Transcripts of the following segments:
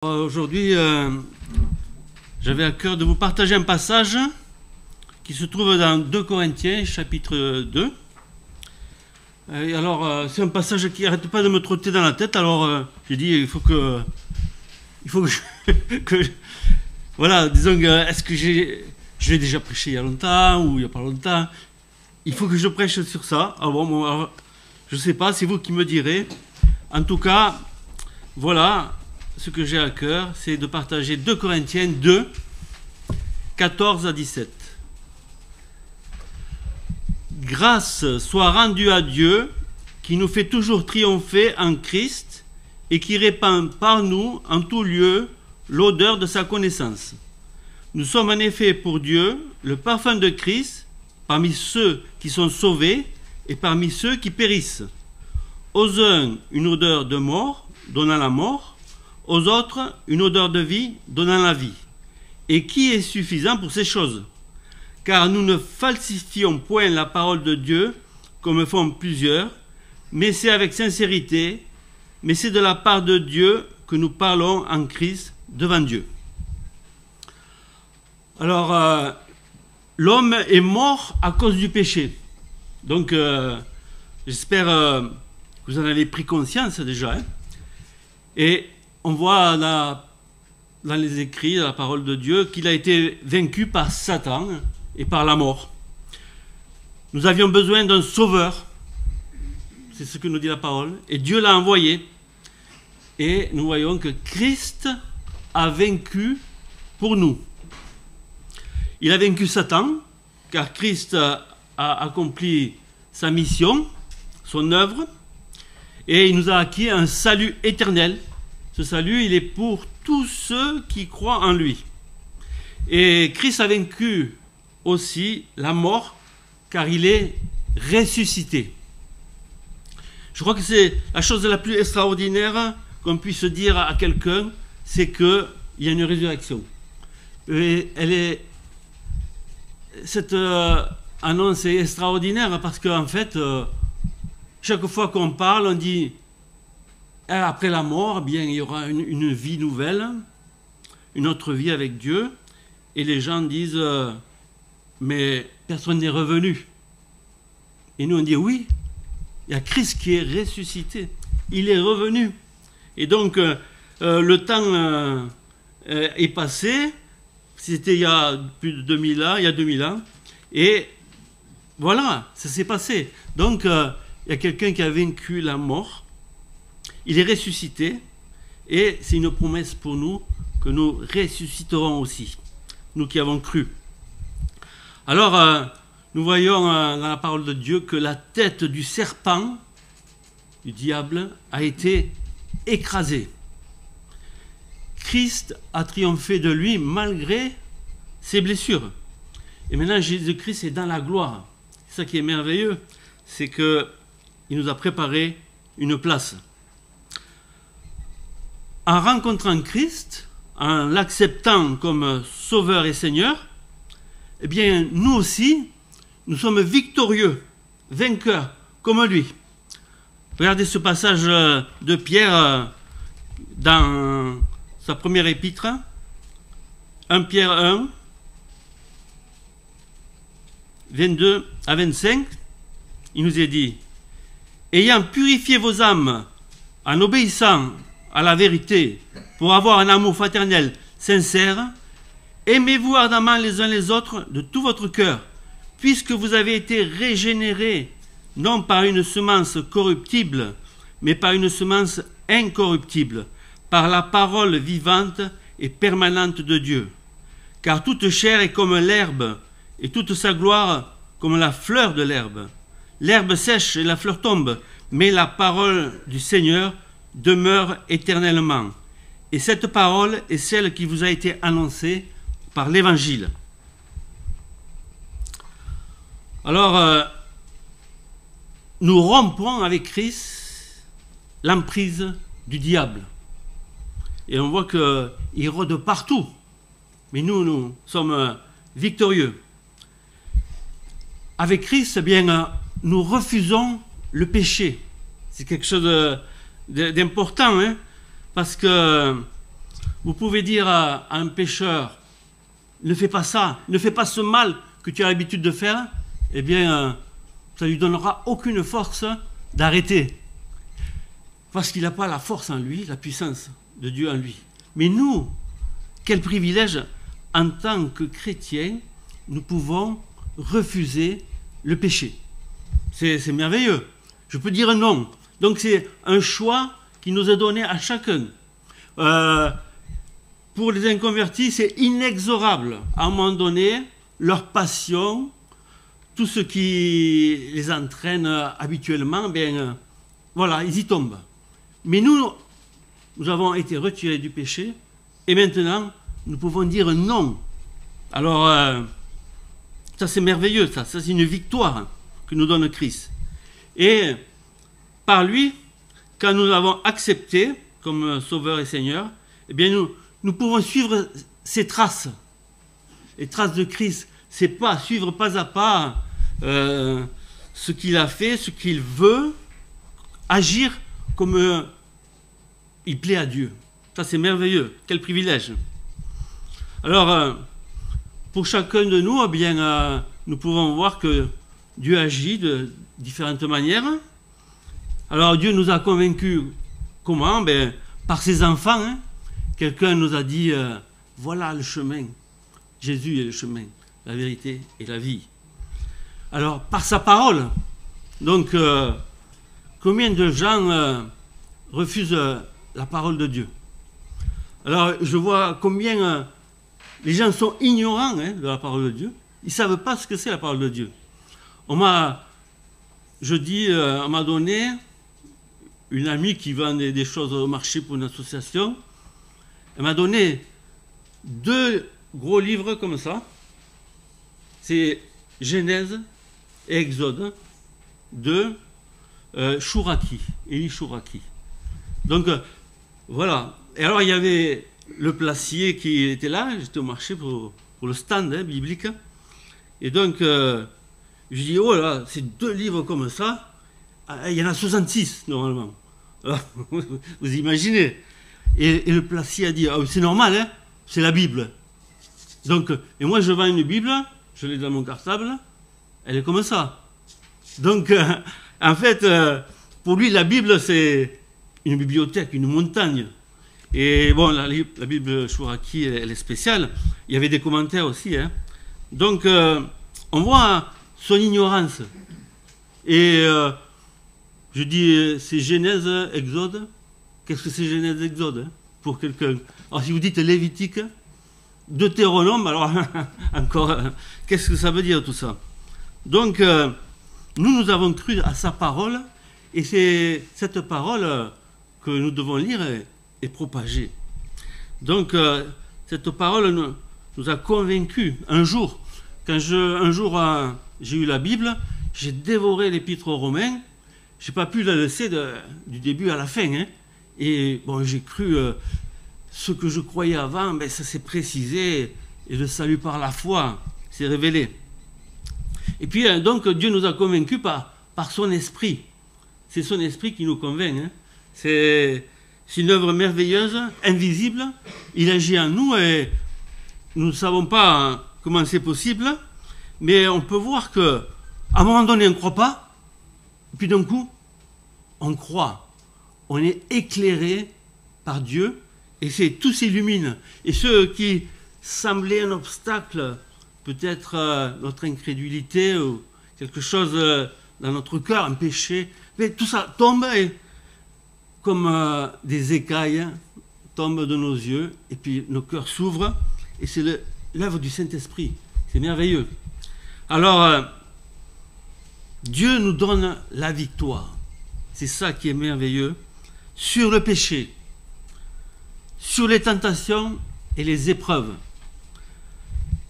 Aujourd'hui, j'avais à cœur de vous partager un passage qui se trouve dans 2 Corinthiens, chapitre 2. Et alors, c'est un passage qui n'arrête pas de me trotter dans la tête. Alors, j'ai dit, il faut que voilà, disons, est-ce que je l'ai déjà prêché il y a longtemps ou il n'y a pas longtemps? Il faut que je prêche sur ça. Alors, je ne sais pas, c'est vous qui me direz. En tout cas, voilà. Ce que j'ai à cœur, c'est de partager 2 Corinthiens 2, 14 à 17. Grâce soit rendue à Dieu, qui nous fait toujours triompher en Christ et qui répand par nous en tout lieu l'odeur de sa connaissance. Nous sommes en effet pour Dieu le parfum de Christ parmi ceux qui sont sauvés et parmi ceux qui périssent. Aux uns, une odeur de mort, donnant la mort, aux autres, une odeur de vie donnant la vie. Et qui est suffisant pour ces choses? Car nous ne falsifions point la parole de Dieu, comme font plusieurs, mais c'est avec sincérité, mais c'est de la part de Dieu que nous parlons en Christ devant Dieu. Alors, l'homme est mort à cause du péché. Donc, j'espère que vous en avez pris conscience déjà. Et on voit dans les écrits, dans la parole de Dieu, qu'il a été vaincu par Satan et par la mort. Nous avions besoin d'un sauveur, c'est ce que nous dit la parole, et Dieu l'a envoyé. Et nous voyons que Christ a vaincu pour nous. Il a vaincu Satan, car Christ a accompli sa mission, son œuvre, et il nous a acquis un salut éternel. Ce salut, il est pour tous ceux qui croient en lui. Et Christ a vaincu aussi la mort, car il est ressuscité. Je crois que c'est la chose la plus extraordinaire qu'on puisse dire à quelqu'un, c'est qu'il y a une résurrection. Et cette annonce est extraordinaire parce qu'en fait, chaque fois qu'on parle, on dit après la mort, eh bien, il y aura une vie nouvelle, une autre vie avec Dieu. Et les gens disent, mais personne n'est revenu. Et nous, on dit, oui, il y a Christ qui est ressuscité. Il est revenu. Et donc, le temps est passé. C'était il y a plus de 2000 ans, il y a 2000 ans. Et voilà, ça s'est passé. Donc, il y a quelqu'un qui a vaincu la mort. Il est ressuscité et c'est une promesse pour nous que nous ressusciterons aussi, nous qui avons cru. Alors, nous voyons dans la parole de Dieu que la tête du serpent, du diable, a été écrasée. Christ a triomphé de lui malgré ses blessures. Et maintenant, Jésus-Christ est dans la gloire. C'est ça qui est merveilleux, c'est qu'il nous a préparé une place. En rencontrant Christ, en l'acceptant comme Sauveur et Seigneur, eh bien, nous aussi, nous sommes victorieux, vainqueurs, comme lui. Regardez ce passage de Pierre dans sa première épître, 1 Pierre 1, 22 à 25, il nous est dit, « Ayant purifié vos âmes en obéissant à la vérité, pour avoir un amour fraternel sincère, aimez-vous ardemment les uns les autres de tout votre cœur, puisque vous avez été régénérés, non par une semence corruptible, mais par une semence incorruptible, par la parole vivante et permanente de Dieu. Car toute chair est comme l'herbe, et toute sa gloire comme la fleur de l'herbe. L'herbe sèche et la fleur tombe, mais la parole du Seigneur demeure éternellement. Et cette parole est celle qui vous a été annoncée par l'Évangile. » Alors, nous rompons avec Christ l'emprise du diable. Et on voit qu'il rôde partout. Mais nous sommes victorieux. Avec Christ, eh bien, nous refusons le péché. C'est quelque chose d'important, hein, parce que Vous pouvez dire à un pécheur, ne fais pas ça, ne fais pas ce mal que tu as l'habitude de faire, eh bien, ça ne lui donnera aucune force d'arrêter. Parce qu'il n'a pas la force en lui, la puissance de Dieu en lui. Mais nous, quel privilège, en tant que chrétiens, nous pouvons refuser le péché. C'est merveilleux. Je peux dire non. Donc c'est un choix qui nous est donné à chacun. Pour les inconvertis, c'est inexorable. À un moment donné, leur passion, tout ce qui les entraîne habituellement, bien, voilà, ils y tombent. Mais nous avons été retirés du péché, et maintenant, nous pouvons dire non. Alors, ça c'est merveilleux, ça c'est une victoire que nous donne Christ. Et par lui, quand nous l'avons accepté comme Sauveur et Seigneur, eh bien nous pouvons suivre ses traces. Les traces de Christ, c'est pas suivre pas à pas ce qu'il a fait, ce qu'il veut, agir comme il plaît à Dieu. Ça c'est merveilleux, quel privilège. Alors, pour chacun de nous, eh bien, nous pouvons voir que Dieu agit de différentes manières. Alors Dieu nous a convaincus comment? Ben, par ses enfants. Hein. Quelqu'un nous a dit, voilà le chemin. Jésus est le chemin, la vérité et la vie. Alors, par sa parole. Donc, combien de gens refusent la parole de Dieu? Alors, je vois combien les gens sont ignorants de la parole de Dieu. Ils ne savent pas ce que c'est la parole de Dieu. On m'a donné une amie qui vend des choses au marché pour une association. Elle m'a donné 2 gros livres comme ça. C'est Genèse et Exode de Chouraki, Élie Chouraki. Donc, voilà. Et alors, il y avait le placier qui était là. J'étais au marché pour le stand biblique. Et donc, je dis, oh là, c'est 2 livres comme ça. Il y en a 66, normalement. Alors, vous imaginez. Et le placier a dit, ah, c'est normal, hein, c'est la Bible. Donc, et moi, je vends une Bible, je l'ai dans mon cartable, elle est comme ça. Donc, en fait, pour lui, la Bible, c'est une bibliothèque, une montagne. Et bon, la Bible Chouraki, elle est spéciale. Il y avait des commentaires aussi. Hein. Donc, on voit son ignorance. Et je dis, c'est Genèse, Exode. Qu'est-ce que c'est Genèse, Exode hein, pour quelqu'un? Alors, si vous dites Lévitique, Deutéronome, alors encore, qu'est-ce que ça veut dire tout ça? Donc, nous avons cru à sa parole, et c'est cette parole que nous devons lire et propager. Donc, cette parole nous a convaincus. Un jour, quand j'ai eu la Bible, j'ai dévoré l'épître aux Romains. Je n'ai pas pu la laisser du début à la fin. Hein. Et bon, j'ai cru ce que je croyais avant, ben, ça s'est précisé, et le salut par la foi s'est révélé. Et puis, donc, Dieu nous a convaincus par son esprit. C'est son esprit qui nous convainc. Hein. C'est une œuvre merveilleuse, invisible. Il agit en nous et nous ne savons pas comment c'est possible, mais on peut voir qu'à un moment donné, on ne croit pas, et puis d'un coup, on croit. On est éclairé par Dieu, et tout s'illumine. Et ce qui semblait un obstacle, peut-être notre incrédulité ou quelque chose dans notre cœur, un péché, mais tout ça tombe et, comme des écailles tombent de nos yeux, et puis nos cœurs s'ouvrent, et c'est l'œuvre du Saint-Esprit. C'est merveilleux. Alors, Dieu nous donne la victoire. C'est ça qui est merveilleux. Sur le péché, sur les tentations et les épreuves.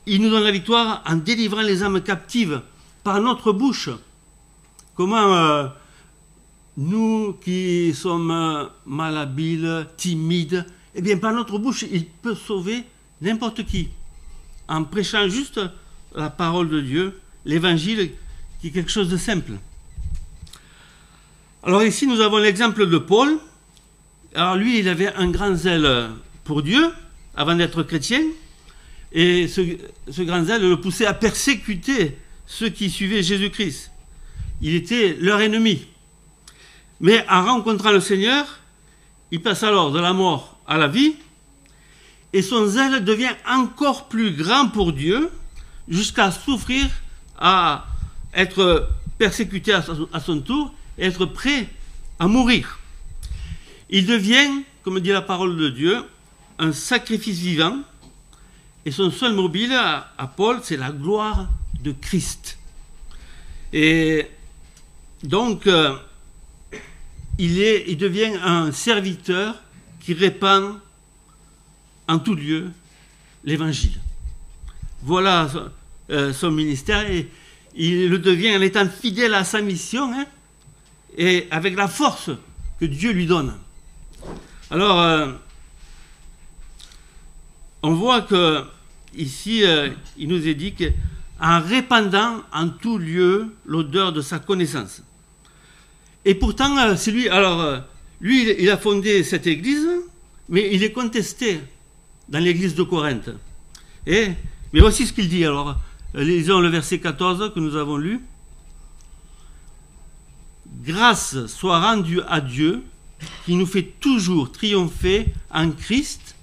Il nous donne la victoire en délivrant les âmes captives par notre bouche. Comment nous qui sommes malhabiles, timides, eh bien par notre bouche, il peut sauver n'importe qui. En prêchant juste la parole de Dieu, l'évangile, qui est quelque chose de simple. Alors ici, nous avons l'exemple de Paul. Alors lui, il avait un grand zèle pour Dieu avant d'être chrétien, et ce grand zèle le poussait à persécuter ceux qui suivaient Jésus-Christ. Il était leur ennemi. Mais en rencontrant le Seigneur, il passe alors de la mort à la vie, et son zèle devient encore plus grand pour Dieu, jusqu'à souffrir, à être persécuté à son tour, et être prêt à mourir. Il devient, comme dit la parole de Dieu, un sacrifice vivant, et son seul mobile à Paul, c'est la gloire de Christ. Et donc, il devient un serviteur qui répand en tout lieu l'évangile. Voilà son ministère, et il le devient en étant fidèle à sa mission, hein, et avec la force que Dieu lui donne. Alors, on voit que ici, il nous est dit qu'en répandant en tout lieu l'odeur de sa connaissance. Et pourtant, c'est lui. Alors, lui, il a fondé cette église, mais il est contesté dans l'église de Corinthe. Mais voici ce qu'il dit. Alors, lisons le verset 14 que nous avons lu. Grâce soit rendue à Dieu, qui nous fait toujours triompher en Christ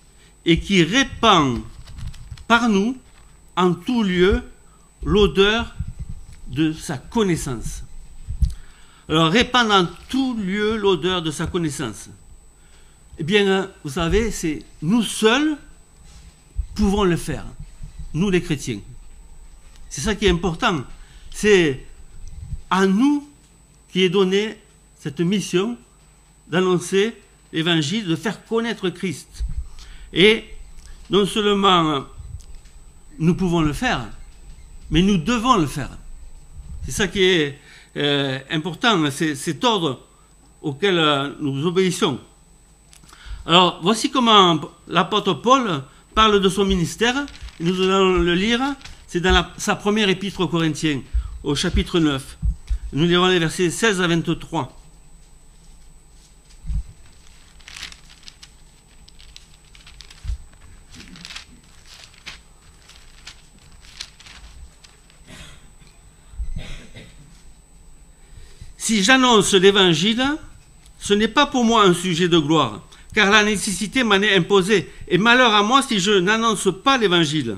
et qui répand par nous en tout lieu l'odeur de sa connaissance. Alors, répandre en tout lieu l'odeur de sa connaissance. Eh bien, vous savez, c'est nous seuls pouvons le faire, nous les chrétiens. C'est ça qui est important. C'est à nous qui est donnée cette mission d'annoncer l'évangile, de faire connaître Christ. Et non seulement nous pouvons le faire, mais nous devons le faire. C'est ça qui est important, c'est cet ordre auquel nous obéissons. Alors, voici comment l'apôtre Paul parle de son ministère. Nous allons le lire, c'est dans sa première épître aux Corinthiens, au chapitre 9. Nous lirons les versets 16 à 23. Si j'annonce l'évangile, ce n'est pas pour moi un sujet de gloire, car la nécessité m'en est imposée, et malheur à moi si je n'annonce pas l'évangile.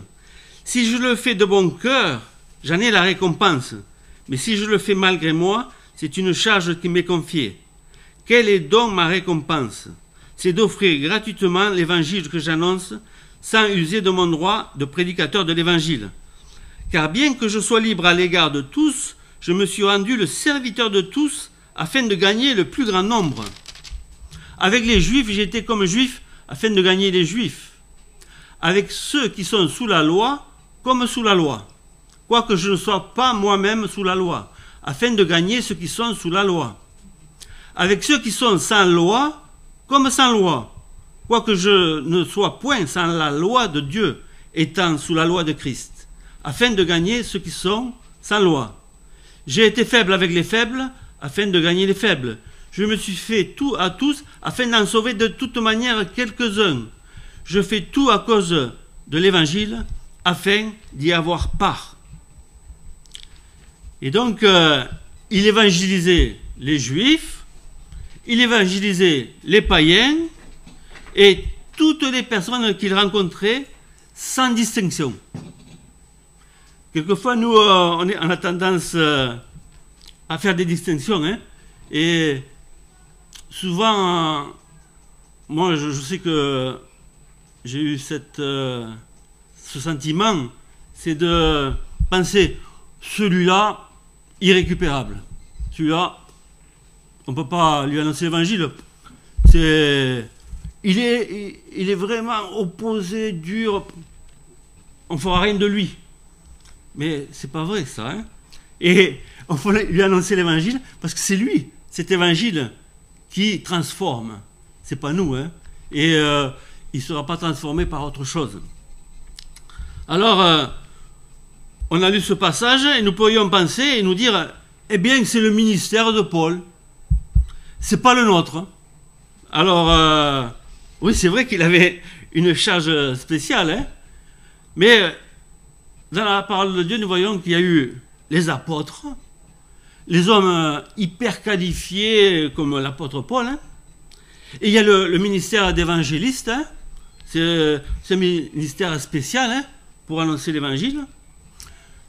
Si je le fais de bon cœur, j'en ai la récompense, mais si je le fais malgré moi, c'est une charge qui m'est confiée. Quelle est donc ma récompense? C'est d'offrir gratuitement l'évangile que j'annonce, sans user de mon droit de prédicateur de l'évangile. Car bien que je sois libre à l'égard de tous, je me suis rendu le serviteur de tous afin de gagner le plus grand nombre. Avec les Juifs, j'étais comme Juif afin de gagner les Juifs. Avec ceux qui sont sous la loi, comme sous la loi, quoique je ne sois pas moi-même sous la loi, afin de gagner ceux qui sont sous la loi. Avec ceux qui sont sans loi, comme sans loi, quoique je ne sois point sans la loi de Dieu, étant sous la loi de Christ, afin de gagner ceux qui sont sans loi. J'ai été faible avec les faibles, afin de gagner les faibles. Je me suis fait tout à tous, afin d'en sauver de toute manière quelques-uns. Je fais tout à cause de l'évangile, afin d'y avoir part. Et donc, il évangélisait les Juifs, il évangélisait les païens, et toutes les personnes qu'il rencontrait, sans distinction. Quelquefois, nous, on a tendance à faire des distinctions, hein, et souvent, moi, je sais que j'ai eu ce sentiment, c'est de penser, celui-là, irrécupérable. Celui-là, on ne peut pas lui annoncer l'évangile. Il est vraiment opposé, dur, on ne fera rien de lui. Mais c'est pas vrai ça, hein. Et il faut lui annoncer l'évangile parce que c'est lui, cet évangile, qui transforme. C'est pas nous, hein. Et il ne sera pas transformé par autre chose. Alors, on a lu ce passage et nous pourrions penser et nous dire, eh bien, c'est le ministère de Paul. C'est pas le nôtre. Alors, oui, c'est vrai qu'il avait une charge spéciale, hein. Mais dans la parole de Dieu, nous voyons qu'il y a eu les apôtres, les hommes hyper qualifiés comme l'apôtre Paul, hein. Et il y a le ministère d'évangéliste, hein. C'est un ministère spécial, hein, pour annoncer l'évangile.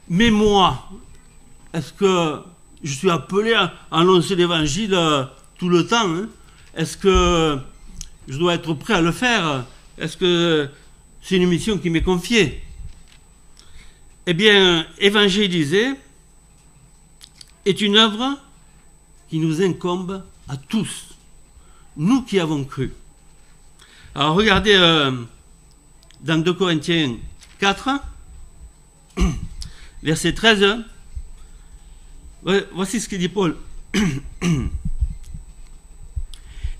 Mais moi, est-ce que je suis appelé à annoncer l'évangile tout le temps, hein? Est-ce que je dois être prêt à le faire? Est-ce que c'est une mission qui m'est confiée? Eh bien, évangéliser est une œuvre qui nous incombe à tous, nous qui avons cru. Alors regardez dans 2 Corinthiens 4, verset 13, voici ce que dit Paul.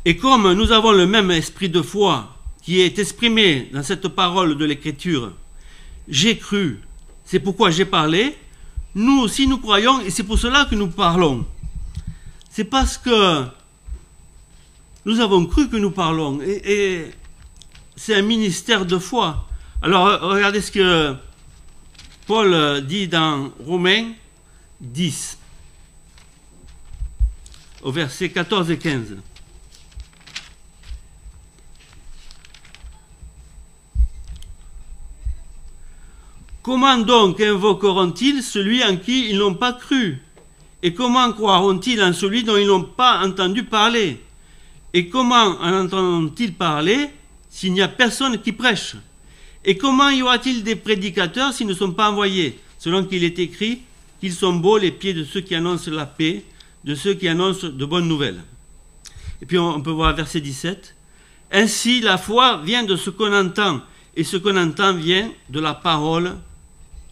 Et comme nous avons le même esprit de foi qui est exprimé dans cette parole de l'Écriture, j'ai cru, c'est pourquoi j'ai parlé, nous aussi nous croyons et c'est pour cela que nous parlons. C'est parce que nous avons cru que nous parlons et c'est un ministère de foi. Alors regardez ce que Paul dit dans Romains 10, au verset 14 et 15. Comment donc invoqueront-ils celui en qui ils n'ont pas cru? Et comment croiront-ils en celui dont ils n'ont pas entendu parler? Et comment en entendront-ils parler s'il n'y a personne qui prêche? Et comment y aura-t-il des prédicateurs s'ils ne sont pas envoyés? Selon qu'il est écrit qu'ils sont beaux les pieds de ceux qui annoncent la paix, de ceux qui annoncent de bonnes nouvelles. Et puis on peut voir verset 17. Ainsi la foi vient de ce qu'on entend, et ce qu'on entend vient de la parole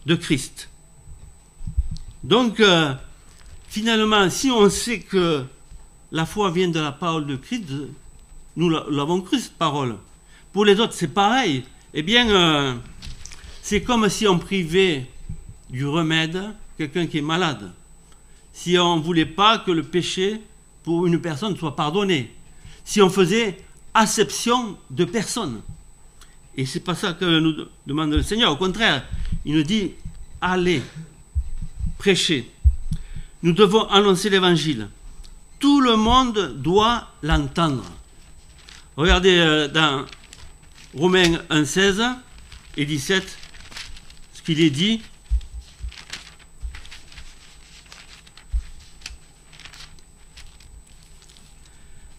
de Christ. Donc, finalement, si on sait que la foi vient de la parole de Christ, nous l'avons cru, cette parole. Pour les autres, c'est pareil. Eh bien, c'est comme si on privait du remède quelqu'un qui est malade. Si on ne voulait pas que le péché pour une personne soit pardonné. Si on faisait acception de personne. Et c'est pas ça que nous demande le Seigneur. Au contraire, il nous dit, allez, prêchez. Nous devons annoncer l'évangile. Tout le monde doit l'entendre. Regardez dans Romains 1, 16 et 17, ce qu'il est dit.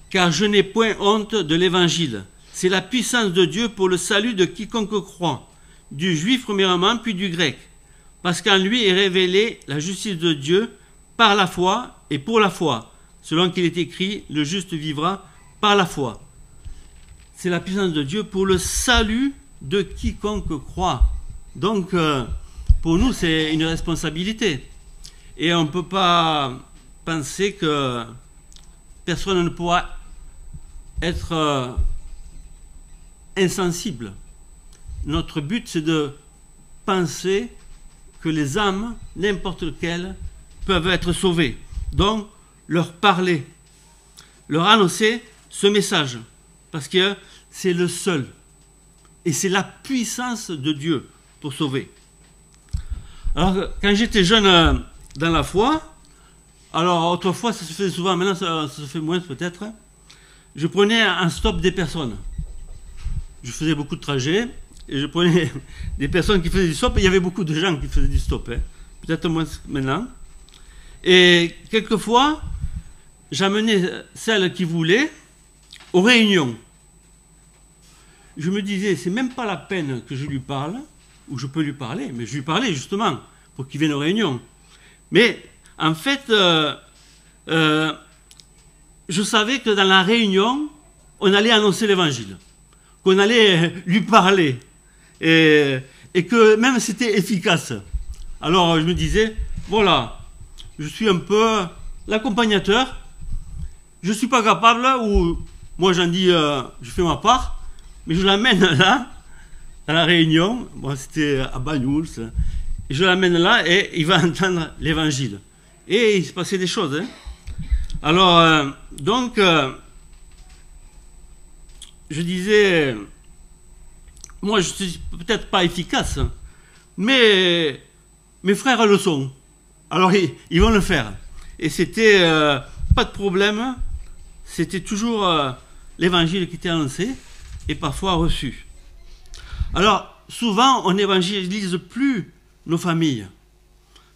Car je n'ai point honte de l'évangile. C'est la puissance de Dieu pour le salut de quiconque croit, du juif premièrement, puis du grec. Parce qu'en lui est révélée la justice de Dieu par la foi et pour la foi. Selon qu'il est écrit, le juste vivra par la foi. C'est la puissance de Dieu pour le salut de quiconque croit. Donc, pour nous, c'est une responsabilité. Et on ne peut pas penser que personne ne pourra être insensible. Notre but, c'est de penser que les âmes, n'importe lesquelles, peuvent être sauvées. Donc, leur parler, leur annoncer ce message, parce que c'est le seul. Et c'est la puissance de Dieu pour sauver. Alors, quand j'étais jeune dans la foi, alors autrefois, ça se faisait souvent, maintenant ça se fait moins peut-être, je prenais en stop des personnes. Je faisais beaucoup de trajets, et je prenais des personnes qui faisaient du stop, et il y avait beaucoup de gens qui faisaient du stop, hein. Peut-être moins maintenant. Et quelquefois, j'amenais celles qui voulaient aux réunions. Je me disais, c'est même pas la peine que je lui parle, ou je peux lui parler, mais je lui parlais justement pour qu'il vienne aux réunions. Mais en fait, je savais que dans la réunion, on allait annoncer l'évangile, qu'on allait lui parler, et que même c'était efficace. Alors je me disais, voilà, je suis un peu l'accompagnateur, je ne suis pas capable, ou moi j'en dis, je fais ma part, mais je l'amène là, à la réunion, bon, c'était à Banyuls, et je l'amène là et il va entendre l'évangile. Et il se passait des choses. Hein. Alors, donc, je disais, moi, je suis peut-être pas efficace, mais mes frères le sont. Alors, ils vont le faire. Et c'était pas de problème. C'était toujours l'évangile qui était annoncé et parfois reçu. Alors, souvent, on n'évangélise plus nos familles,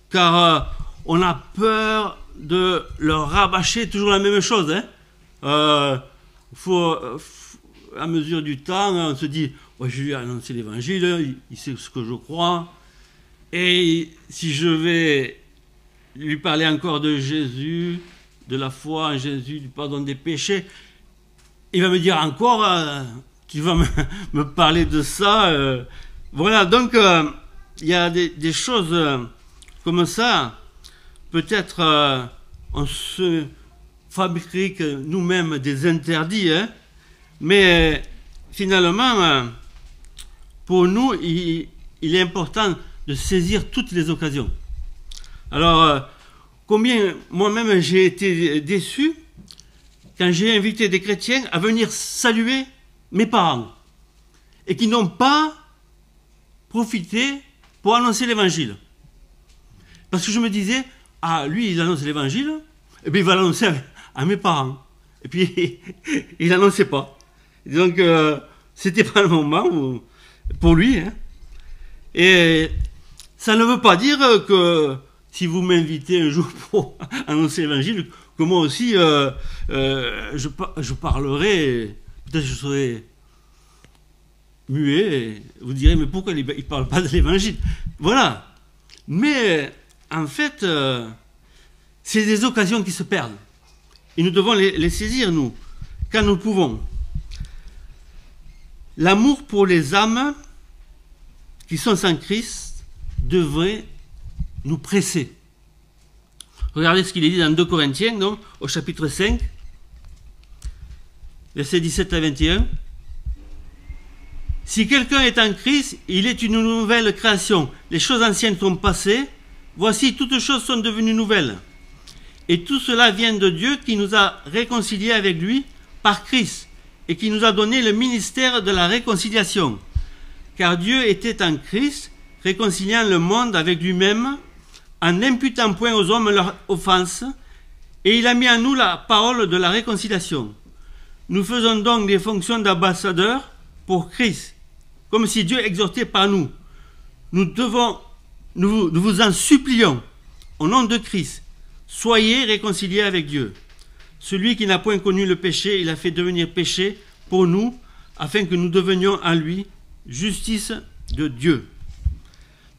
car on a peur de leur rabâcher toujours la même chose. Hein. À mesure du temps, on se dit, oh, je lui ai annoncé l'évangile, il sait ce que je crois, et si je vais lui parler encore de Jésus, de la foi en Jésus, du pardon des péchés, il va me dire encore, tu vas me parler de ça. Voilà, donc il y a des choses comme ça. Peut-être on se fabrique nous-mêmes des interdits, hein, mais finalement, pour nous, il est important de saisir toutes les occasions. Alors, combien moi-même j'ai été déçu quand j'ai invité des chrétiens à venir saluer mes parents et qui n'ont pas profité pour annoncer l'évangile. Parce que je me disais, ah, lui, il annonce l'évangile, et bien il va l'annoncer à mes parents. Et puis, il n'annonçait pas. Et donc, c'était pas le moment pour lui. Hein. Et ça ne veut pas dire que si vous m'invitez un jour pour annoncer l'évangile, que moi aussi, je parlerai, peut-être je serai muet, et vous direz, mais pourquoi il ne parle pas de l'évangile? Voilà. Mais, en fait, c'est des occasions qui se perdent. Et nous devons les saisir, nous, quand nous pouvons. L'amour pour les âmes qui sont sans Christ devrait nous presser. Regardez ce qu'il est dit dans 2 Corinthiens, donc, au chapitre 5, versets 17 à 21. Si quelqu'un est en Christ, il est une nouvelle création. Les choses anciennes sont passées, voici toutes choses sont devenues nouvelles. Et tout cela vient de Dieu qui nous a réconciliés avec lui par Christ et qui nous a donné le ministère de la réconciliation. Car Dieu était en Christ, réconciliant le monde avec lui-même, en n'imputant point aux hommes leur offense, et il a mis en nous la parole de la réconciliation. Nous faisons donc des fonctions d'ambassadeurs pour Christ, comme si Dieu exhortait par nous. Nous vous en supplions, au nom de Christ, soyez réconciliés avec Dieu. Celui qui n'a point connu le péché, il a fait devenir péché pour nous, afin que nous devenions en lui justice de Dieu.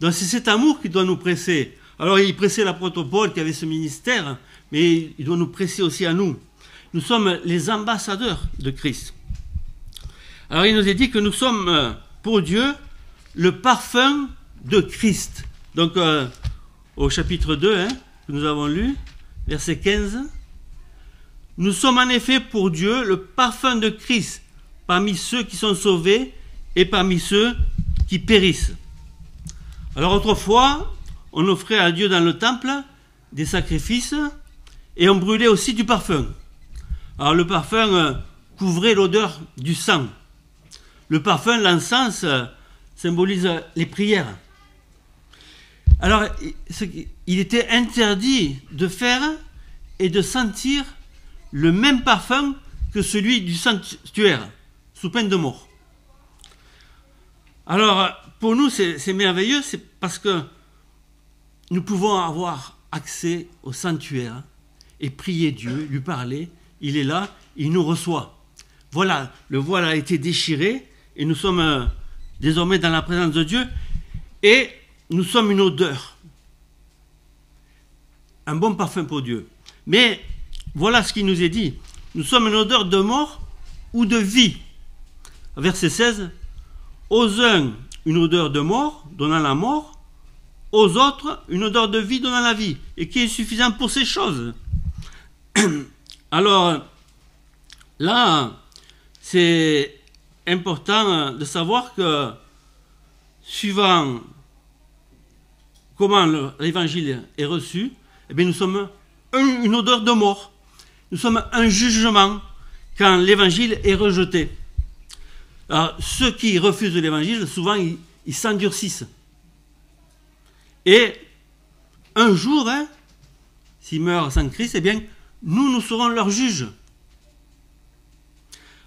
Donc c'est cet amour qui doit nous presser. Alors il pressait l'apôtre Paul qui avait ce ministère, mais il doit nous presser aussi à nous. Nous sommes les ambassadeurs de Christ. Alors il nous est dit que nous sommes pour Dieu le parfum de Christ. Donc au chapitre 2, hein, que nous avons lu, verset 15, nous sommes en effet pour Dieu le parfum de Christ parmi ceux qui sont sauvés et parmi ceux qui périssent. Alors autrefois, on offrait à Dieu dans le temple des sacrifices et on brûlait aussi du parfum. Alors le parfum couvrait l'odeur du sang. Le parfum, l'encens, symbolise les prières. Alors il était interdit de faire et de sentir le même parfum que celui du sanctuaire, sous peine de mort. Alors pour nous c'est merveilleux, c'est parce que nous pouvons avoir accès au sanctuaire et prier Dieu, lui parler. Il est là, il nous reçoit. Voilà, le voile a été déchiré et nous sommes désormais dans la présence de Dieu et nous sommes une odeur. Un bon parfum pour Dieu. Mais voilà ce qui nous est dit. Nous sommes une odeur de mort ou de vie. Verset 16. Aux uns, une odeur de mort, donnant la mort. Aux autres, une odeur de vie donnant la vie, et qui est suffisant pour ces choses. Alors, là, c'est important de savoir que, suivant comment l'évangile est reçu, eh bien, nous sommes une odeur de mort. Nous sommes un jugement quand l'évangile est rejeté. Alors, ceux qui refusent l'évangile, souvent, ils s'endurcissent. Et un jour, hein, s'ils meurent sans Christ, eh bien, nous serons leurs juges.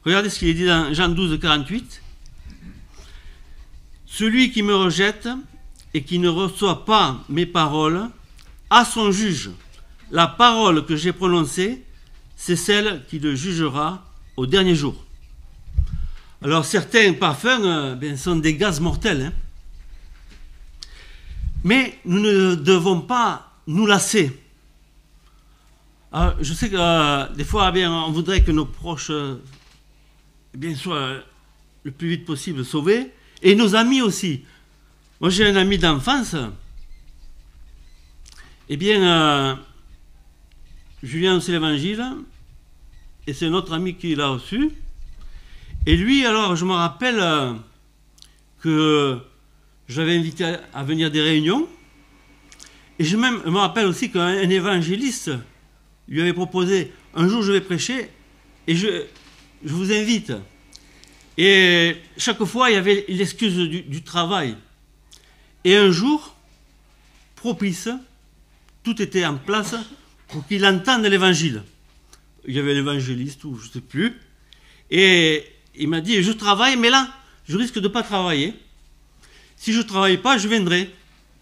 Regardez ce qu'il est dit dans Jean 12, 48. Celui qui me rejette et qui ne reçoit pas mes paroles a son juge. La parole que j'ai prononcée, c'est celle qui le jugera au dernier jour. Alors certains parfums sont des gaz mortels. Hein. Mais nous ne devons pas nous lasser. Alors, je sais que des fois, on voudrait que nos proches soient le plus vite possible sauvés. Et nos amis aussi. Moi j'ai un ami d'enfance. Eh bien, je lui ai annoncé l'évangile. Et c'est notre ami qui l'a reçu. Et lui, alors, je me rappelle que j'avais invité à venir des réunions. Et je me rappelle aussi qu'un évangéliste lui avait proposé, un jour je vais prêcher, et je vous invite. Et chaque fois, il y avait l'excuse du travail. Et un jour, propice, tout était en place pour qu'il entende l'évangile. Il y avait l'évangéliste, ou je ne sais plus. Et il m'a dit, je travaille, mais là, je risque de ne pas travailler. Si je ne travaille pas, je viendrai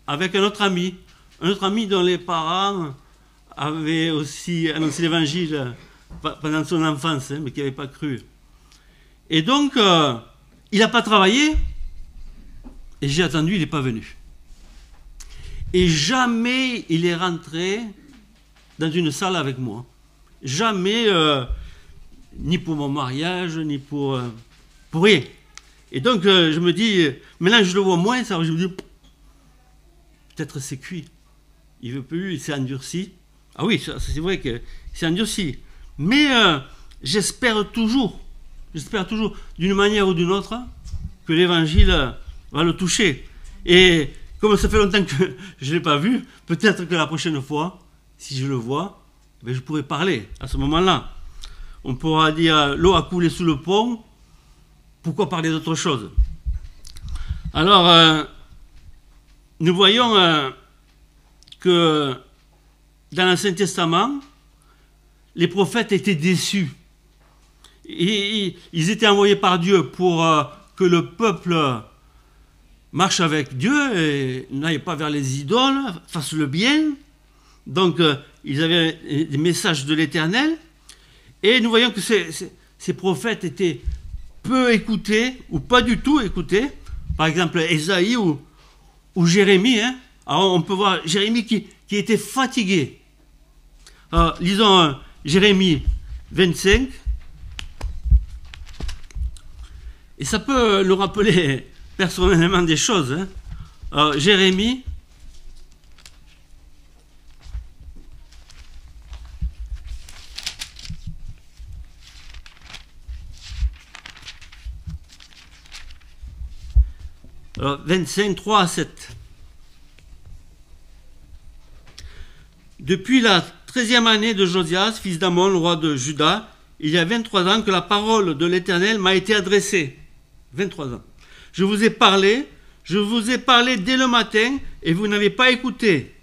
avec un autre ami dont les parents avaient aussi annoncé l'évangile pendant son enfance, mais qui n'avait pas cru. Et donc, il n'a pas travaillé, et j'ai attendu, il n'est pas venu. Et jamais il est rentré dans une salle avec moi. Jamais, ni pour mon mariage, ni pour rien. Et donc, je me dis, maintenant je le vois moins, ça, je me dis, peut-être c'est cuit. Il ne veut plus, il s'est endurci. Ah oui, c'est vrai qu'il s'est endurci. Mais j'espère toujours, d'une manière ou d'une autre, que l'évangile va le toucher. Et comme ça fait longtemps que je ne l'ai pas vu, peut-être que la prochaine fois, si je le vois, je pourrai parler à ce moment-là. On pourra dire, l'eau a coulé sous le pont, pourquoi parler d'autre chose? Alors, nous voyons que dans l'Ancien Testament, les prophètes étaient déçus. Ils étaient envoyés par Dieu pour que le peuple marche avec Dieu et n'aille pas vers les idoles, fasse le bien. Donc, ils avaient des messages de l'Éternel. Et nous voyons que ces prophètes étaient peu écoutés, ou pas du tout écoutés. Par exemple, Ésaïe ou Jérémie. Hein. Alors, on peut voir Jérémie qui était fatigué. Alors, lisons Jérémie 25. Et ça peut nous rappeler personnellement des choses. Hein. Alors, Jérémie, alors, 25, 3 à 7. Depuis la 13e année de Josias, fils d'Amon, roi de Juda, il y a 23 ans que la parole de l'Éternel m'a été adressée. 23 ans. Je vous ai parlé dès le matin et vous n'avez pas écouté.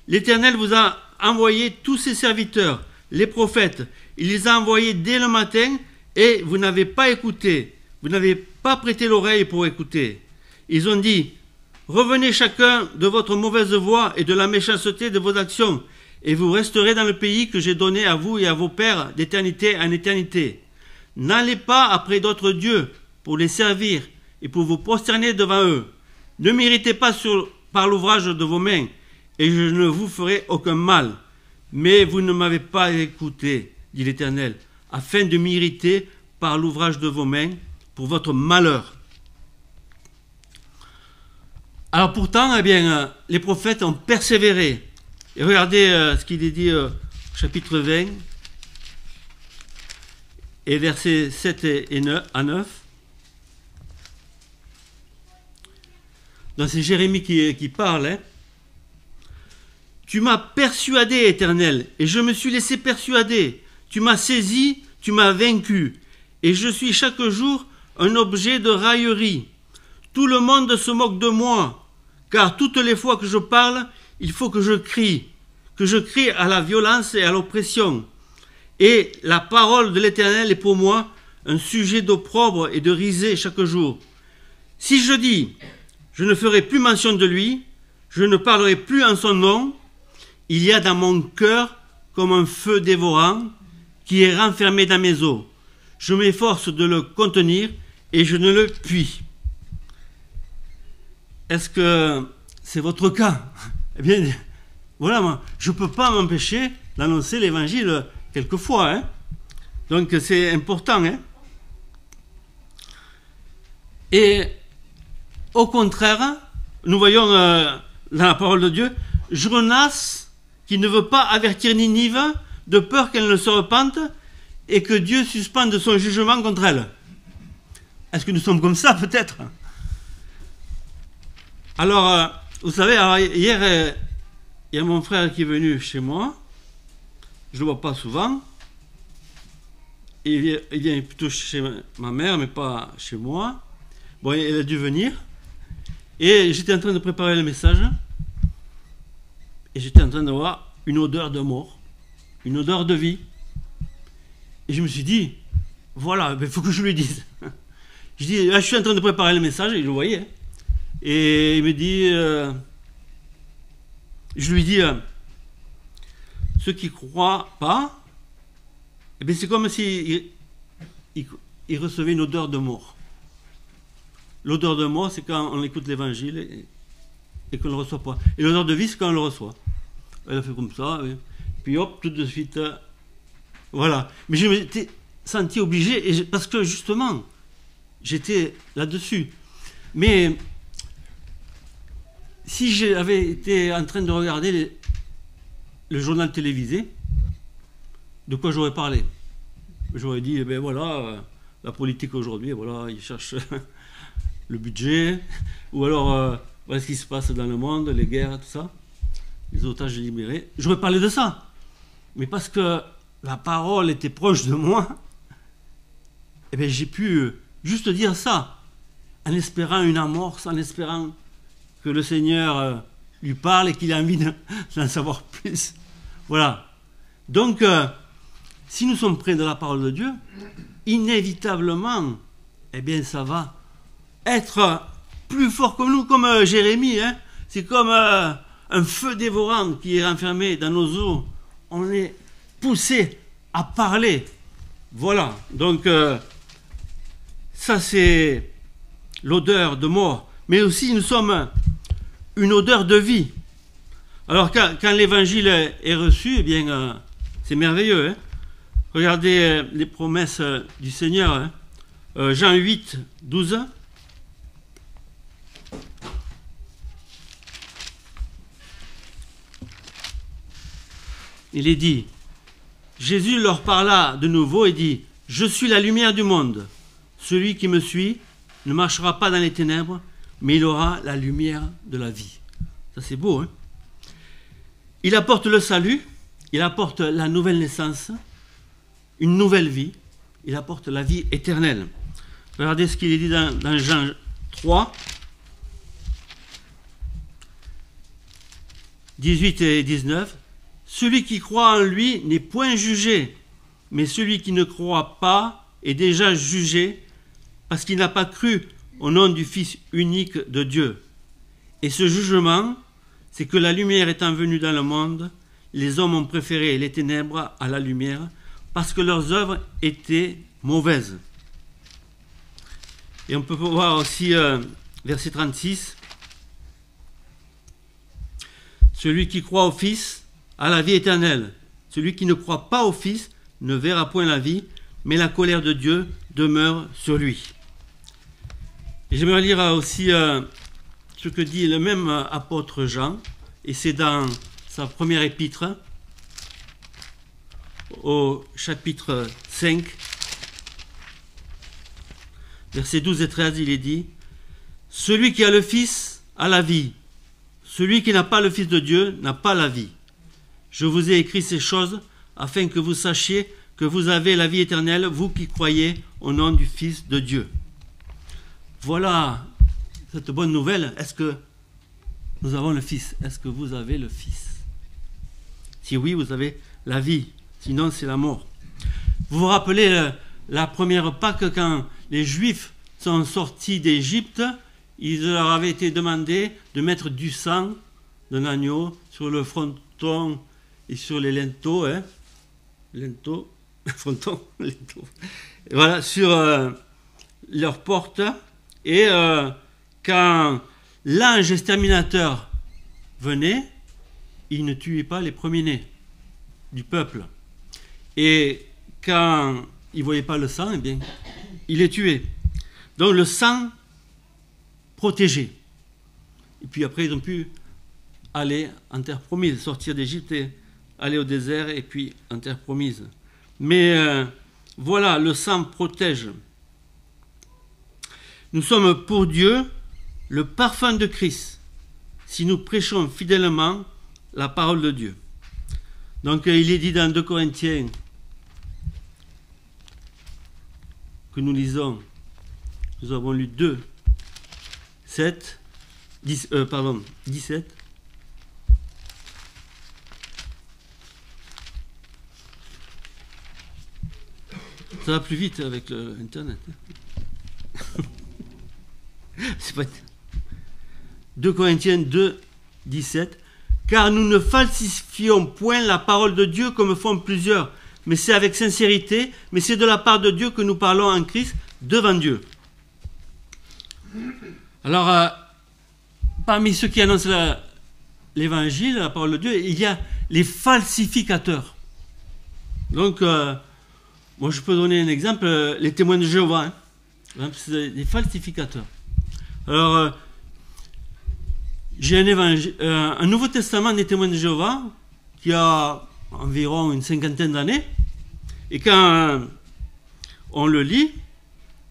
L'Éternel vous a envoyé tous ses serviteurs, les prophètes. Il les a envoyés dès le matin et vous n'avez pas écouté. Vous n'avez pas prêté l'oreille pour écouter. Ils ont dit, revenez chacun de votre mauvaise voie et de la méchanceté de vos actions, et vous resterez dans le pays que j'ai donné à vous et à vos pères d'éternité en éternité. N'allez pas après d'autres dieux pour les servir et pour vous prosterner devant eux. Ne m'irritez pas par l'ouvrage de vos mains, et je ne vous ferai aucun mal. Mais vous ne m'avez pas écouté, dit l'Éternel, afin de m'irriter par l'ouvrage de vos mains pour votre malheur. Alors pourtant, eh bien, les prophètes ont persévéré. Et regardez ce qu'il est dit au chapitre 20, et versets 7 à 9. Donc c'est Jérémie qui parle. Hein. Tu m'as persuadé, Éternel, et je me suis laissé persuader. Tu m'as saisi, tu m'as vaincu, et je suis chaque jour un objet de raillerie. Tout le monde se moque de moi, car toutes les fois que je parle, il faut que je crie à la violence et à l'oppression. Et la parole de l'Éternel est pour moi un sujet d'opprobre et de risée chaque jour. Si je dis, je ne ferai plus mention de lui, je ne parlerai plus en son nom, il y a dans mon cœur comme un feu dévorant qui est renfermé dans mes os. Je m'efforce de le contenir et je ne le puis. Est-ce que c'est votre cas? Eh bien, voilà, moi, je ne peux pas m'empêcher d'annoncer l'évangile quelquefois. Hein. Donc c'est important. Hein. Et au contraire, nous voyons dans la parole de Dieu, Jonas qui ne veut pas avertir Ninive de peur qu'elle ne se repente et que Dieu suspende son jugement contre elle. Est-ce que nous sommes comme ça peut-être? Alors, vous savez, hier, il y a mon frère qui est venu chez moi. Je ne le vois pas souvent. Il vient plutôt chez ma mère, mais pas chez moi. Bon, il a dû venir. Et j'étais en train de préparer le message. Et j'étais en train d'avoir une odeur de mort. Une odeur de vie. Et je me suis dit, voilà, il faut que je lui dise. Je dis, là, je suis en train de préparer le message, et il le voyait. Hein. Et il me dit, je lui dis, ceux qui ne croient pas, eh bien c'est comme s'ils recevaient une odeur de mort. L'odeur de mort, c'est quand on écoute l'évangile et qu'on ne le reçoit pas. Et l'odeur de vie, c'est quand on le reçoit. Elle a fait comme ça, et puis hop, tout de suite, voilà. Mais je m'étais senti obligé, parce que justement, j'étais là-dessus. Mais si j'avais été en train de regarder le journal télévisé, de quoi j'aurais parlé? J'aurais dit, eh bien voilà, la politique aujourd'hui, voilà, ils cherchent le budget, ou alors, voilà ce qui se passe dans le monde, les guerres, tout ça, les otages libérés. J'aurais parlé de ça. Mais parce que la parole était proche de moi, eh bien j'ai pu juste dire ça, en espérant une amorce, en espérant que le Seigneur lui parle et qu'il a envie d'en savoir plus. Voilà. Donc, si nous sommes près de la parole de Dieu, inévitablement, eh bien, ça va être plus fort que nous, comme Jérémie. Hein. C'est comme un feu dévorant qui est renfermé dans nos os. On est poussé à parler. Voilà. Donc, ça, c'est l'odeur de mort. Mais aussi, nous sommes une odeur de vie. Alors, quand l'évangile est reçu, eh bien, c'est merveilleux. Hein. Regardez les promesses du Seigneur. Hein. Jean 8, 12. Il est dit, Jésus leur parla de nouveau et dit, « Je suis la lumière du monde. Celui qui me suit ne marchera pas dans les ténèbres, mais il aura la lumière de la vie. » Ça c'est beau, hein? Il apporte le salut, il apporte la nouvelle naissance, une nouvelle vie, il apporte la vie éternelle. Regardez ce qu'il est dit dans Jean 3, 18 et 19. Celui qui croit en lui n'est point jugé, mais celui qui ne croit pas est déjà jugé parce qu'il n'a pas cru au nom du Fils unique de Dieu. Et ce jugement, c'est que la lumière étant venue dans le monde, les hommes ont préféré les ténèbres à la lumière parce que leurs œuvres étaient mauvaises. Et on peut voir aussi verset 36. Celui qui croit au Fils a la vie éternelle. Celui qui ne croit pas au Fils ne verra point la vie, mais la colère de Dieu demeure sur lui. Et j'aimerais lire aussi ce que dit le même apôtre Jean, et c'est dans sa première épître, au chapitre 5, versets 12 et 13, il est dit, « Celui qui a le Fils a la vie, celui qui n'a pas le Fils de Dieu n'a pas la vie. Je vous ai écrit ces choses afin que vous sachiez que vous avez la vie éternelle, vous qui croyez au nom du Fils de Dieu. » voilà cette bonne nouvelle. Est-ce que nous avons le Fils? Est-ce que vous avez le Fils? Si oui, vous avez la vie. Sinon, c'est la mort. Vous vous rappelez la première Pâque, quand les Juifs sont sortis d'Égypte, il leur avait été demandé de mettre du sang d'un agneau sur le fronton et sur les linteaux, fronton, linteau, voilà, sur leurs portes. Et quand l'ange exterminateur venait, il ne tuait pas les premiers-nés du peuple. Et quand il ne voyait pas le sang, eh bien, il les tuait. Donc le sang protégeait. Et puis après, ils ont pu aller en terre promise, sortir d'Égypte et aller au désert, et puis en terre promise. Mais voilà, le sang protège. Nous sommes pour Dieu le parfum de Christ, si nous prêchons fidèlement la parole de Dieu. Donc il est dit dans 2 Corinthiens, que nous lisons, nous avons lu 2, 17. Ça va plus vite avec Internet. C'est pas... 2 Corinthiens 2, 17. Car nous ne falsifions point la parole de Dieu comme font plusieurs, mais c'est avec sincérité, mais c'est de la part de Dieu que nous parlons en Christ devant Dieu. Alors, parmi ceux qui annoncent l'évangile, la parole de Dieu, il y a les falsificateurs. Donc, moi je peux donner un exemple, les témoins de Jéhovah, hein. C'est des falsificateurs. Alors, j'ai un Nouveau Testament des témoins de Jéhovah qui a environ une 50aine d'années, et quand on le lit,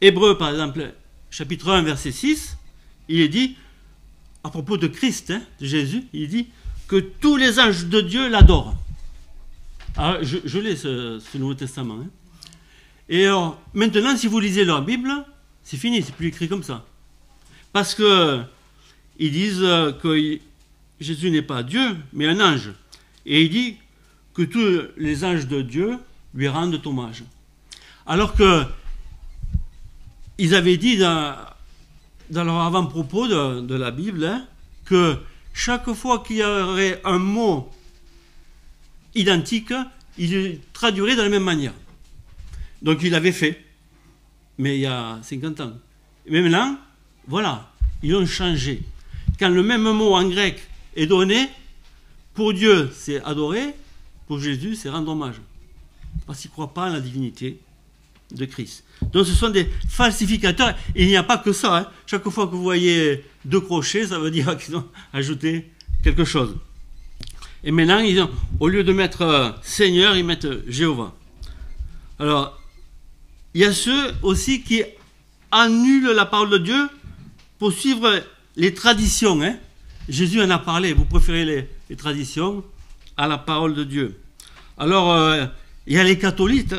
Hébreux par exemple, chapitre 1, verset 6, il est dit, à propos de Christ, hein, de Jésus, il dit que tous les anges de Dieu l'adorent. Alors, je lis ce Nouveau Testament. Hein. Et alors, maintenant, si vous lisez leur Bible, c'est fini, c'est plus écrit comme ça. Parce que ils disent que Jésus n'est pas Dieu, mais un ange. Et il dit que tous les anges de Dieu lui rendent hommage. Alors que ils avaient dit dans leur avant-propos de la Bible, hein, que chaque fois qu'il y aurait un mot identique, il le traduirait de la même manière. Donc il l'avait fait, mais il y a 50 ans. Mais maintenant, voilà, ils l'ont changé. Quand le même mot en grec est donné, pour Dieu c'est adorer, pour Jésus c'est rendre hommage. Parce qu'ils ne croient pas à la divinité de Christ. Donc ce sont des falsificateurs, et il n'y a pas que ça. Hein. Chaque fois que vous voyez 2 crochets, ça veut dire qu'ils ont ajouté quelque chose. Et maintenant, au lieu de mettre Seigneur, ils mettent Jéhovah. Alors, il y a ceux aussi qui annulent la parole de Dieu pour suivre les traditions. Hein. Jésus en a parlé, vous préférez les traditions à la parole de Dieu. Alors, il y a les catholiques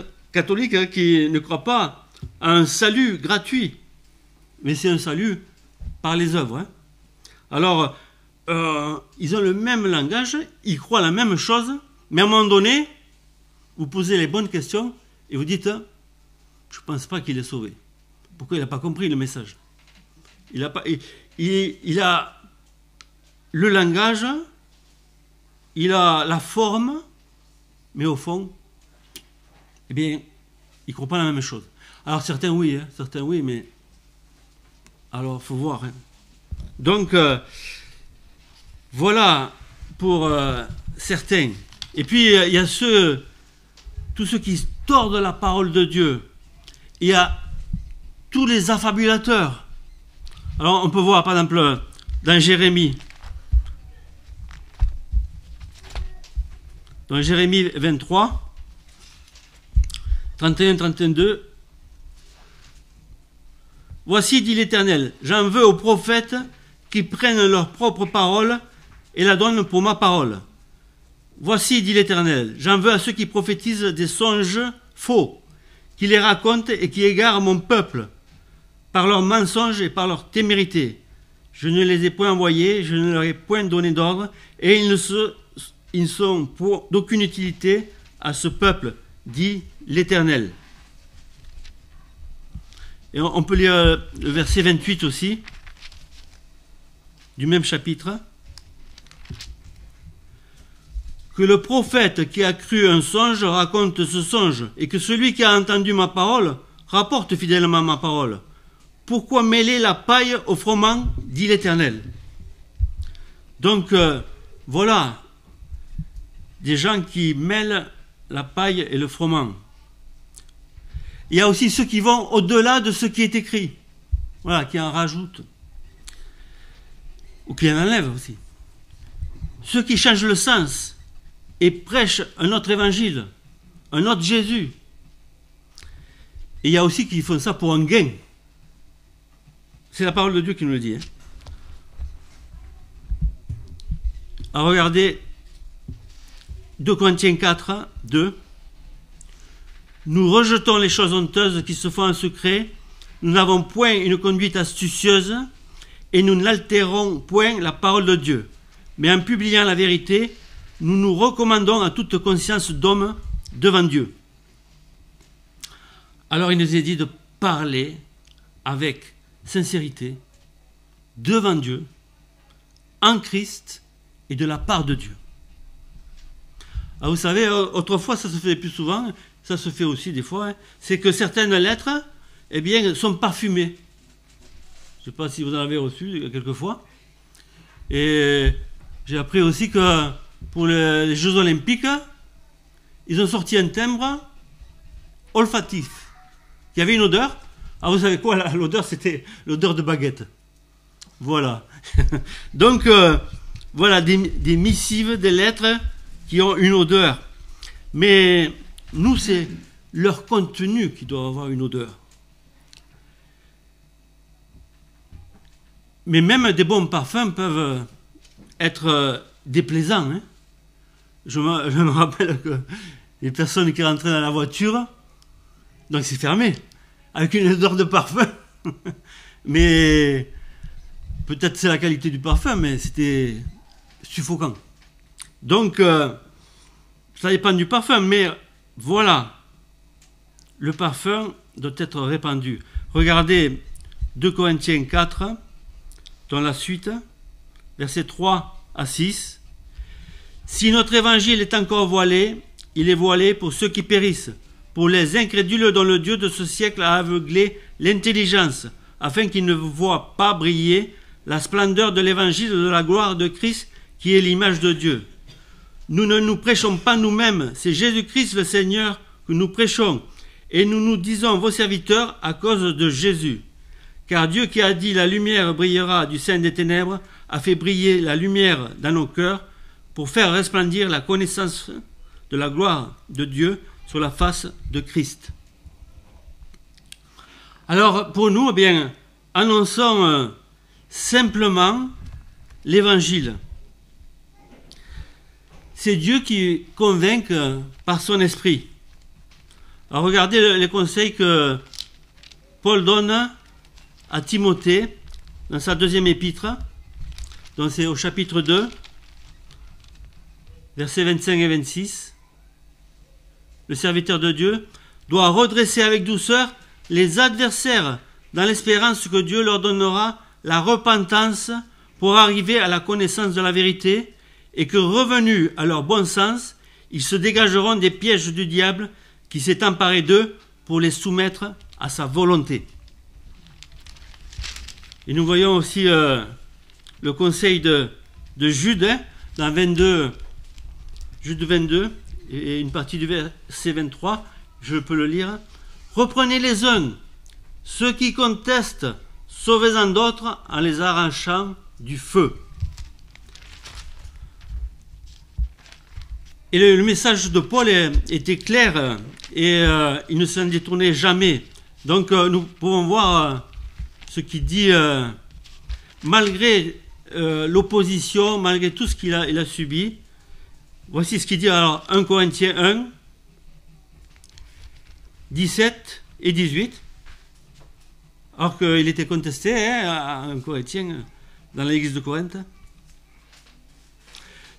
hein, qui ne croient pas à un salut gratuit, mais c'est un salut par les œuvres. Hein. Alors, ils ont le même langage, ils croient la même chose, mais à un moment donné, vous posez les bonnes questions et vous dites, je ne pense pas qu'il est sauvé. Pourquoi il n'a pas compris le message? Il a le langage, il a la forme, mais au fond, eh bien, il ne croit pas la même chose. Alors certains oui, mais alors il faut voir. Hein. Donc, voilà pour certains. Et puis, il y a tous ceux qui tordent la parole de Dieu. Il y a tous les affabulateurs. Alors, on peut voir, par exemple, dans Jérémie. Dans Jérémie 23, 31-32. Voici, dit l'Éternel, j'en veux aux prophètes qui prennent leur propre parole et la donnent pour ma parole. Voici, dit l'Éternel, j'en veux à ceux qui prophétisent des songes faux, qui les racontent et qui égarent mon peuple, par leurs mensonges et par leur témérité. Je ne les ai point envoyés, je ne leur ai point donné d'ordre, et ils ne sont pour d'aucune utilité à ce peuple, dit l'Éternel. Et on peut lire le verset 28 aussi, du même chapitre. Que le prophète qui a cru un songe raconte ce songe, et que celui qui a entendu ma parole rapporte fidèlement ma parole. Pourquoi mêler la paille au froment, dit l'Éternel. Donc, voilà, des gens qui mêlent la paille et le froment. Il y a aussi ceux qui vont au-delà de ce qui est écrit. Voilà, qui en rajoutent. Ou qui en enlèvent aussi. Ceux qui changent le sens et prêchent un autre évangile, un autre Jésus. Et il y a aussi qui font ça pour un gain. C'est la parole de Dieu qui nous le dit. Alors regardez 2 Corinthiens 4, 2. Nous rejetons les choses honteuses qui se font en secret. Nous n'avons point une conduite astucieuse et nous n'altérons point la parole de Dieu. Mais en publiant la vérité, nous nous recommandons à toute conscience d'homme devant Dieu. Alors il nous est dit de parler avec sincérité devant Dieu, en Christ et de la part de Dieu. Alors vous savez, autrefois ça se faisait plus souvent, ça se fait aussi des fois, c'est que certaines lettres, eh bien, sont parfumées. Je ne sais pas si vous en avez reçu quelquefois. Et j'ai appris aussi que pour les Jeux Olympiques, ils ont sorti un timbre olfactif. Il y avait une odeur. Alors vous savez quoi, l'odeur, c'était l'odeur de baguette. Voilà. Donc, voilà, des missives, des lettres qui ont une odeur. Mais nous, c'est leur contenu qui doit avoir une odeur. Mais même des bons parfums peuvent être déplaisants. Hein. Je me rappelle que les personnes qui rentraient dans la voiture, donc c'est fermé, avec une odeur de parfum. Mais peut-être c'est la qualité du parfum, mais c'était suffocant. Donc, ça dépend du parfum, mais voilà, le parfum doit être répandu. Regardez 2 Corinthiens 4, dans la suite, versets 3 à 6. Si notre évangile est encore voilé, il est voilé pour ceux qui périssent, pour les incrédules dont le Dieu de ce siècle a aveuglé l'intelligence, afin qu'ils ne voient pas briller la splendeur de l'évangile de la gloire de Christ, qui est l'image de Dieu. Nous ne nous prêchons pas nous-mêmes, c'est Jésus-Christ le Seigneur que nous prêchons, et nous nous disons vos serviteurs à cause de Jésus. Car Dieu qui a dit la lumière brillera du sein des ténèbres a fait briller la lumière dans nos cœurs pour faire resplendir la connaissance de la gloire de Dieu sur la face de Christ. Alors pour nous, eh bien, annonçons simplement l'évangile. C'est Dieu qui convainc par son esprit. Alors regardez les conseils que Paul donne à Timothée dans sa deuxième épître, donc c'est au chapitre 2, versets 25 et 26. Le serviteur de Dieu doit redresser avec douceur les adversaires dans l'espérance que Dieu leur donnera la repentance pour arriver à la connaissance de la vérité et que revenus à leur bon sens, ils se dégageront des pièges du diable qui s'est emparé d'eux pour les soumettre à sa volonté. Et nous voyons aussi le conseil de Jude, hein, dans Jude 22, et une partie du verset 23, je peux le lire. Reprenez les uns, ceux qui contestent, sauvez-en d'autres en les arrachant du feu. Et le message de Paul était clair et il ne s'en détournait jamais. Donc nous pouvons voir ce qu'il dit malgré l'opposition, malgré tout ce qu'il a subi. Voici ce qu'il dit alors 1 Corinthiens 1, 17 et 18. alors qu'il était contesté, hein, un Corinthien, dans l'église de Corinthe.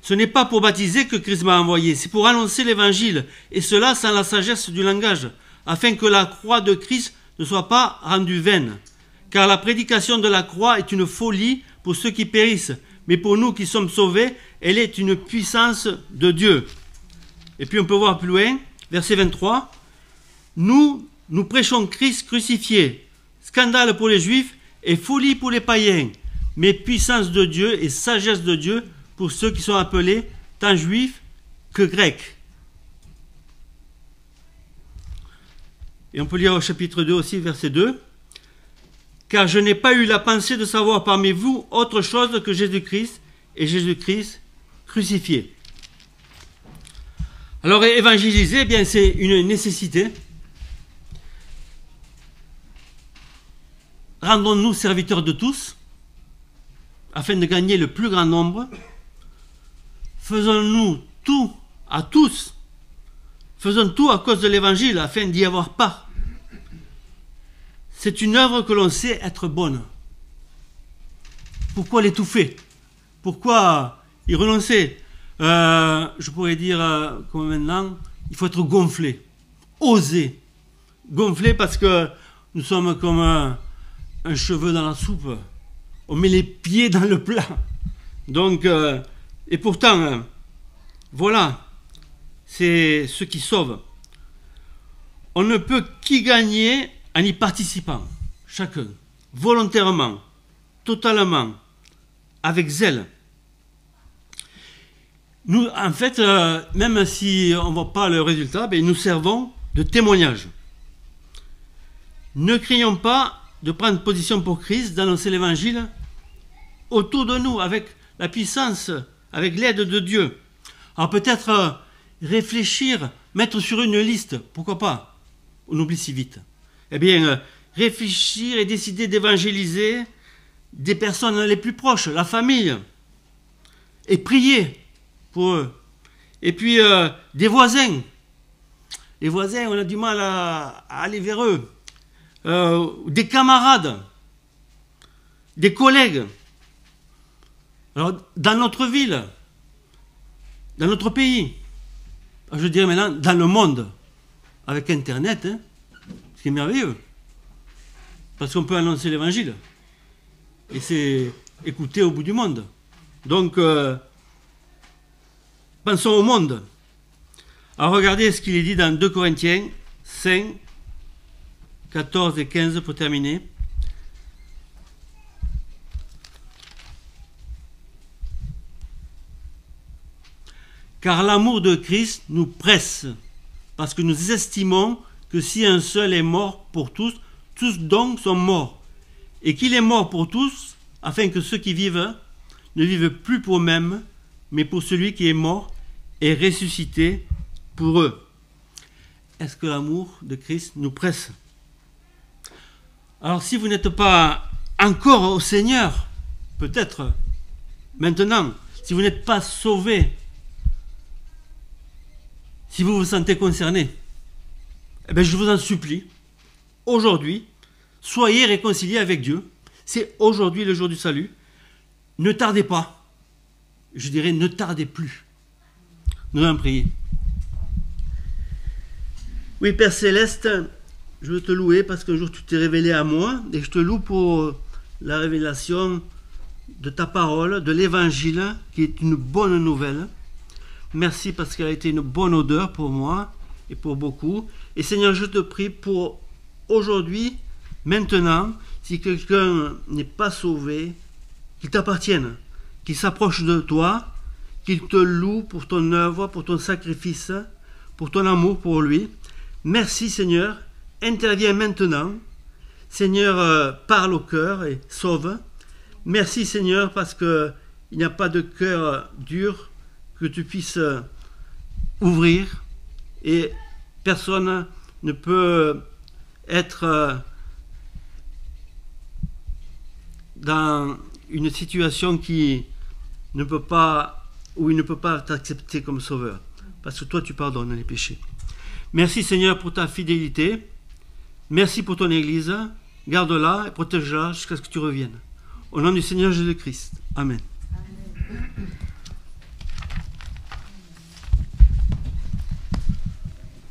Ce n'est pas pour baptiser que Christ m'a envoyé, c'est pour annoncer l'évangile, et cela sans la sagesse du langage, afin que la croix de Christ ne soit pas rendue vaine. Car la prédication de la croix est une folie pour ceux qui périssent, mais pour nous qui sommes sauvés, elle est une puissance de Dieu. Et puis on peut voir plus loin, verset 23, nous prêchons Christ crucifié, scandale pour les Juifs et folie pour les païens, mais puissance de Dieu et sagesse de Dieu pour ceux qui sont appelés tant Juifs que Grecs. Et on peut lire au chapitre 2 aussi, verset 2, car je n'ai pas eu la pensée de savoir parmi vous autre chose que Jésus-Christ et Jésus-Christ crucifié. Alors évangéliser, eh bien, c'est une nécessité. Rendons-nous serviteurs de tous, afin de gagner le plus grand nombre. Faisons-nous tout à tous. Faisons tout à cause de l'évangile, afin d'y avoir part. C'est une œuvre que l'on sait être bonne. Pourquoi l'étouffer? Pourquoi y renoncer? Je pourrais dire, comme maintenant, il faut être gonflé, oser. Gonflé parce que nous sommes comme un cheveu dans la soupe. On met les pieds dans le plat. Donc, et pourtant, voilà, c'est ce qui sauve. On ne peut qu'y gagner en y participant, chacun, volontairement, totalement, avec zèle. Nous, en fait, même si on ne voit pas le résultat, nous servons de témoignage. Ne craignons pas de prendre position pour Christ, d'annoncer l'évangile autour de nous, avec la puissance, avec l'aide de Dieu. Alors peut-être réfléchir, mettre sur une liste, pourquoi pas? On oublie si vite. Eh bien, réfléchir et décider d'évangéliser des personnes les plus proches, la famille, et prier pour eux. Et puis, des voisins. Les voisins, on a du mal à aller vers eux. Des camarades, des collègues. Alors, dans notre ville, dans notre pays, je dirais maintenant dans le monde, avec Internet, ce qui est merveilleux, parce qu'on peut annoncer l'évangile, et c'est écouté au bout du monde. Donc, pensons au monde. Alors, regardez ce qu'il est dit dans 2 Corinthiens 5, 14 et 15 pour terminer. Car l'amour de Christ nous presse, parce que nous estimons que si un seul est mort pour tous, tous donc sont morts, et qu'il est mort pour tous, afin que ceux qui vivent ne vivent plus pour eux-mêmes, mais pour celui qui est mort et ressuscité pour eux. Est-ce que l'amour de Christ nous presse? Alors si vous n'êtes pas encore au Seigneur, peut-être maintenant, si vous n'êtes pas sauvé, si vous vous sentez concerné, eh bien, je vous en supplie, aujourd'hui, soyez réconciliés avec Dieu. C'est aujourd'hui le jour du salut. Ne tardez pas. Je dirais, ne tardez plus. Nous allons prier. Oui, Père Céleste, je veux te louer parce qu'un jour tu t'es révélé à moi et je te loue pour la révélation de ta parole, de l'évangile, qui est une bonne nouvelle. Merci parce qu'elle a été une bonne odeur pour moi et pour beaucoup. Et Seigneur, je te prie pour aujourd'hui, maintenant, si quelqu'un n'est pas sauvé, qu'il t'appartienne, qu'il s'approche de toi, qu'il te loue pour ton œuvre, pour ton sacrifice, pour ton amour pour lui. Merci Seigneur, interviens maintenant. Seigneur, parle au cœur et sauve. Merci Seigneur parce qu'il n'y a pas de cœur dur que tu puisses ouvrir et personne ne peut être dans une situation qui ne peut pas, où il ne peut pas t'accepter comme sauveur parce que toi tu pardonnes les péchés. Merci Seigneur pour ta fidélité, merci pour ton Église, garde-la et protège-la jusqu'à ce que tu reviennes. Au nom du Seigneur Jésus-Christ. Amen.